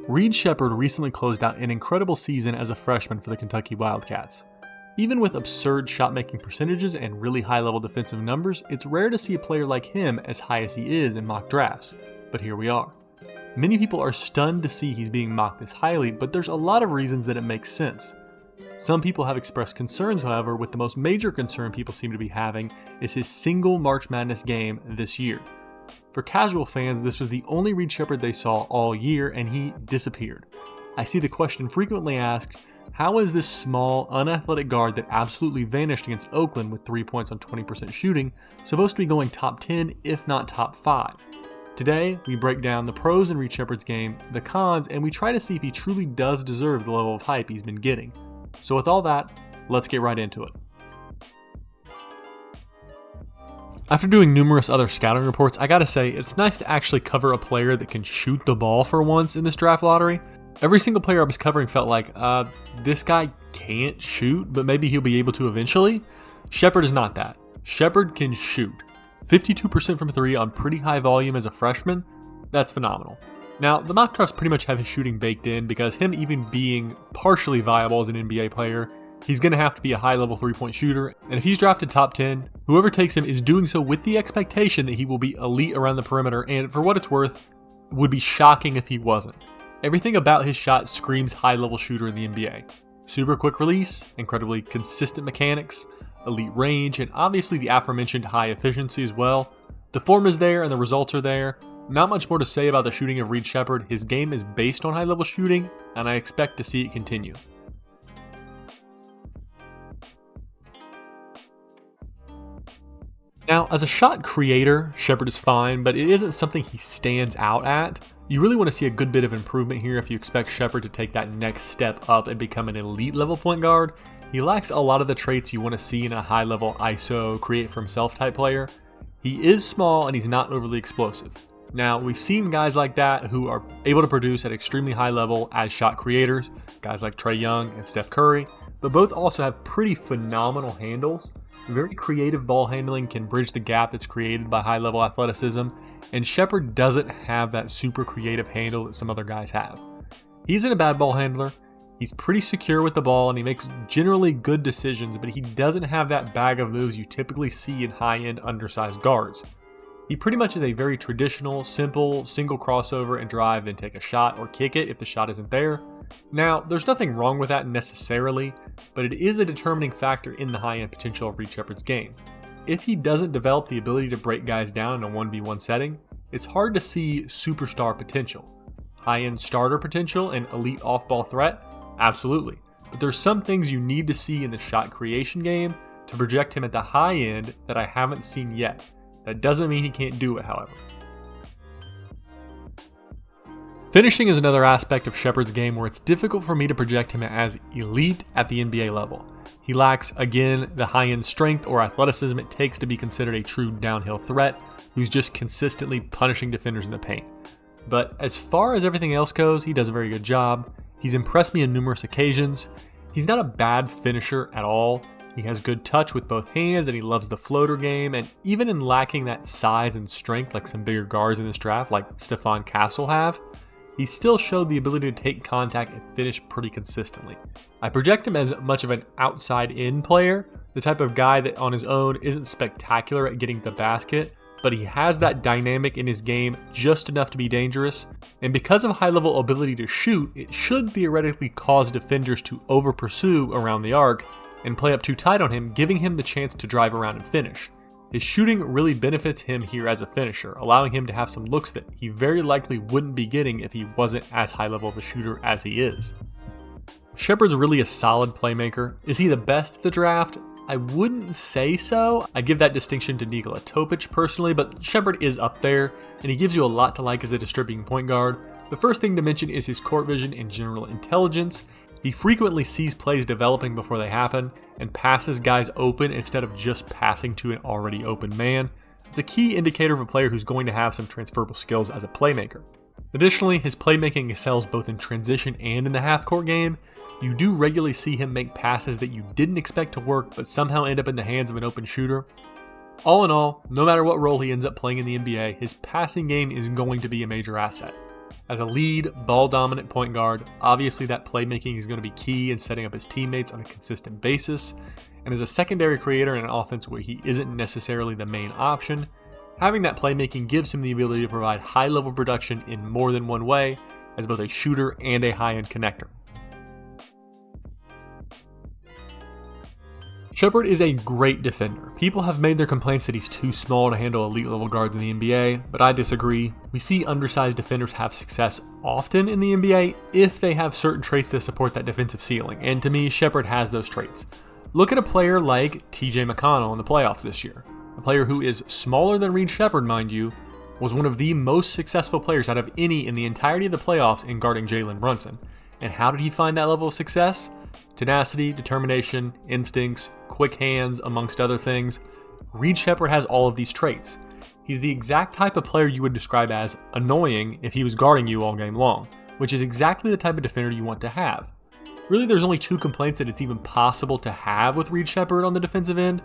Reed Sheppard recently closed out an incredible season as a freshman for the Kentucky Wildcats. Even with absurd shot-making percentages and really high-level defensive numbers, it's rare to see a player like him as high as he is in mock drafts, but here we are. Many people are stunned to see he's being mocked this highly, but there's a lot of reasons that it makes sense. Some people have expressed concerns, however, with the most major concern people seem to be having is his single March Madness game this year. For casual fans, this was the only Reed Sheppard they saw all year, and he disappeared. I see the question frequently asked, how is this small, unathletic guard that absolutely vanished against Oakland with 3 points on 20% shooting supposed to be going top 10, if not top 5? Today, we break down the pros in Reed Sheppard's game, the cons, and we try to see if he truly does deserve the level of hype he's been getting. So with all that, let's get right into it. After doing numerous other scouting reports, I gotta say, it's nice to actually cover a player that can shoot the ball for once in this draft lottery. Every single player I was covering felt like, this guy can't shoot, but maybe he'll be able to eventually. Sheppard is not that. Sheppard can shoot. 52% from 3 on pretty high volume as a freshman, that's phenomenal. Now, the mock drafts pretty much have his shooting baked in because him even being partially viable as an NBA player, he's going to have to be a high-level three-point shooter, and if he's drafted top 10, whoever takes him is doing so with the expectation that he will be elite around the perimeter, and for what it's worth, it would be shocking if he wasn't. Everything about his shot screams high-level shooter in the NBA. Super quick release, incredibly consistent mechanics, elite range, and obviously the aforementioned high efficiency as well. The form is there and the results are there. Not much more to say about the shooting of Reed Sheppard. His game is based on high-level shooting, and I expect to see it continue. Now, as a shot creator, Sheppard is fine, but it isn't something he stands out at. You really want to see a good bit of improvement here if you expect Sheppard to take that next step up and become an elite level point guard. He lacks a lot of the traits you want to see in a high level ISO, create for himself type player. He is small and he's not overly explosive. Now, we've seen guys like that who are able to produce at extremely high level as shot creators, guys like Trae Young and Steph Curry, but both also have pretty phenomenal handles. Very creative ball handling can bridge the gap that's created by high-level athleticism, and Sheppard doesn't have that super creative handle that some other guys have. He isn't a bad ball handler, he's pretty secure with the ball, and he makes generally good decisions, but he doesn't have that bag of moves you typically see in high-end undersized guards. He pretty much is a very traditional, simple, single crossover and drive, then take a shot or kick it if the shot isn't there. Now, there's nothing wrong with that necessarily, but it is a determining factor in the high-end potential of Reed Sheppard's game. If he doesn't develop the ability to break guys down in a 1v1 setting, it's hard to see superstar potential. High-end starter potential and elite off-ball threat? Absolutely. But there's some things you need to see in the shot creation game to project him at the high end that I haven't seen yet. That doesn't mean he can't do it, however. Finishing is another aspect of Sheppard's game where it's difficult for me to project him as elite at the NBA level. He lacks, again, the high-end strength or athleticism it takes to be considered a true downhill threat who's just consistently punishing defenders in the paint. But as far as everything else goes, he does a very good job. He's impressed me on numerous occasions. He's not a bad finisher at all. He has good touch with both hands and he loves the floater game, and even in lacking that size and strength like some bigger guards in this draft like Stephon Castle have, he still showed the ability to take contact and finish pretty consistently. I project him as much of an outside-in player, the type of guy that on his own isn't spectacular at getting the basket, but he has that dynamic in his game just enough to be dangerous, and because of high-level ability to shoot, it should theoretically cause defenders to over-pursue around the arc and play up too tight on him, giving him the chance to drive around and finish. His shooting really benefits him here as a finisher, allowing him to have some looks that he very likely wouldn't be getting if he wasn't as high level of a shooter as he is. Sheppard's really a solid playmaker. Is he the best of the draft? I wouldn't say so. I give that distinction to Nikola Topic personally, but Sheppard is up there, and he gives you a lot to like as a distributing point guard. The first thing to mention is his court vision and general intelligence. He frequently sees plays developing before they happen and passes guys open instead of just passing to an already open man. It's a key indicator of a player who's going to have some transferable skills as a playmaker. Additionally, his playmaking excels both in transition and in the half-court game. You do regularly see him make passes that you didn't expect to work but somehow end up in the hands of an open shooter. All in all, no matter what role he ends up playing in the NBA, his passing game is going to be a major asset. As a lead, ball-dominant point guard, obviously that playmaking is going to be key in setting up his teammates on a consistent basis. And as a secondary creator in an offense where he isn't necessarily the main option, having that playmaking gives him the ability to provide high-level production in more than one way, as both a shooter and a high-end connector. Sheppard is a great defender. People have made their complaints that he's too small to handle elite level guards in the NBA, but I disagree. We see undersized defenders have success often in the NBA if they have certain traits that support that defensive ceiling, and to me, Sheppard has those traits. Look at a player like TJ McConnell in the playoffs this year. A player who is smaller than Reed Sheppard, mind you, was one of the most successful players out of any in the entirety of the playoffs in guarding Jalen Brunson. And how did he find that level of success? Tenacity, determination, instincts, quick hands, amongst other things. Reed Sheppard has all of these traits. He's the exact type of player you would describe as annoying if he was guarding you all game long, which is exactly the type of defender you want to have. Really, there's only two complaints that it's even possible to have with Reed Sheppard on the defensive end.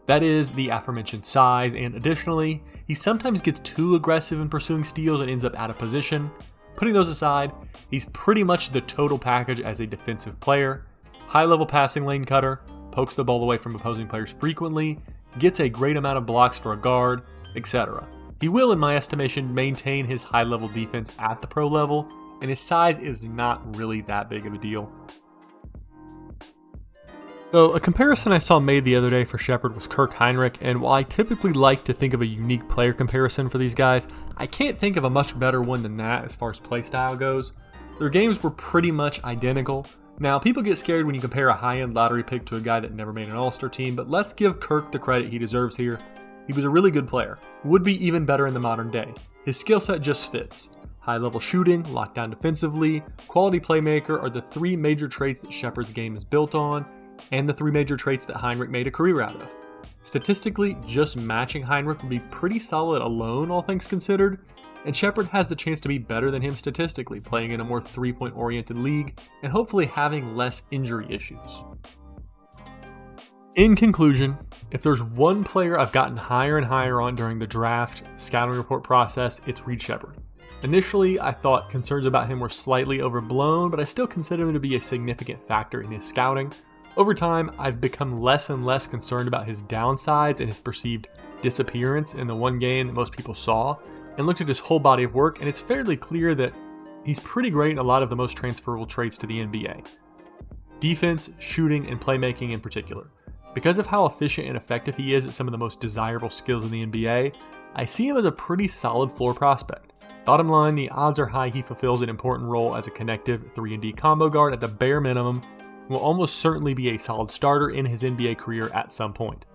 That is the aforementioned size, and additionally, he sometimes gets too aggressive in pursuing steals and ends up out of position. Putting those aside, he's pretty much the total package as a defensive player. High-level passing lane cutter, pokes the ball away from opposing players frequently, gets a great amount of blocks for a guard, etc. He will, in my estimation, maintain his high-level defense at the pro level, and his size is not really that big of a deal. So, a comparison I saw made the other day for Sheppard was Kirk Hinrich, and while I typically like to think of a unique player comparison for these guys, I can't think of a much better one than that as far as play style goes. Their games were pretty much identical. Now, people get scared when you compare a high-end lottery pick to a guy that never made an All-Star team, but let's give Kirk the credit he deserves here. He was a really good player. Would be even better in the modern day. His skill set just fits. High-level shooting, lockdown defensively, quality playmaker are the three major traits that Sheppard's game is built on, and the three major traits that Hinrich made a career out of. Statistically, just matching Hinrich would be pretty solid alone, all things considered, and Sheppard has the chance to be better than him statistically, playing in a more three-point oriented league, and hopefully having less injury issues. In conclusion, if there's one player I've gotten higher and higher on during the draft scouting report process, it's Reed Sheppard. Initially, I thought concerns about him were slightly overblown, but I still consider him to be a significant factor in his scouting. Over time, I've become less and less concerned about his downsides and his perceived disappearance in the one game that most people saw, and looked at his whole body of work, and it's fairly clear that he's pretty great in a lot of the most transferable traits to the NBA. Defense, shooting, and playmaking in particular. Because of how efficient and effective he is at some of the most desirable skills in the NBA, I see him as a pretty solid floor prospect. Bottom line, the odds are high he fulfills an important role as a connective 3-and-D combo guard at the bare minimum, and will almost certainly be a solid starter in his NBA career at some point.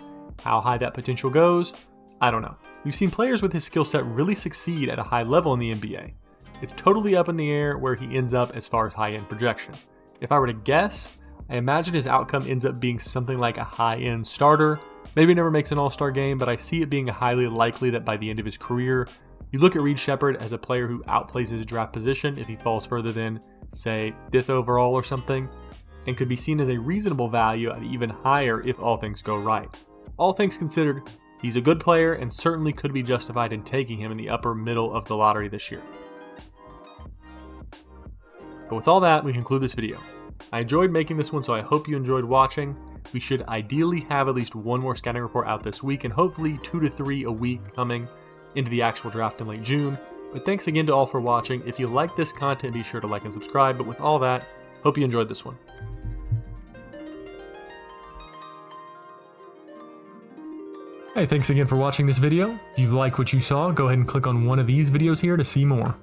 How high that potential goes, I don't know. We've seen players with his skill set really succeed at a high level in the NBA. It's totally up in the air where he ends up as far as high-end projection. If I were to guess, I imagine his outcome ends up being something like a high-end starter. Maybe never makes an all-star game, but I see it being highly likely that by the end of his career, you look at Reed Sheppard as a player who outplays his draft position if he falls further than, say, 5th overall or something, and could be seen as a reasonable value at even higher if all things go right. All things considered, he's a good player and certainly could be justified in taking him in the upper middle of the lottery this year. But with all that, we conclude this video. I enjoyed making this one, so I hope you enjoyed watching. We should ideally have at least one more scouting report out this week, and hopefully 2 to 3 a week coming into the actual draft in late June. But thanks again to all for watching. If you like this content, be sure to like and subscribe. But with all that, hope you enjoyed this one. Hey, thanks again for watching this video. If you like what you saw, go ahead and click on one of these videos here to see more.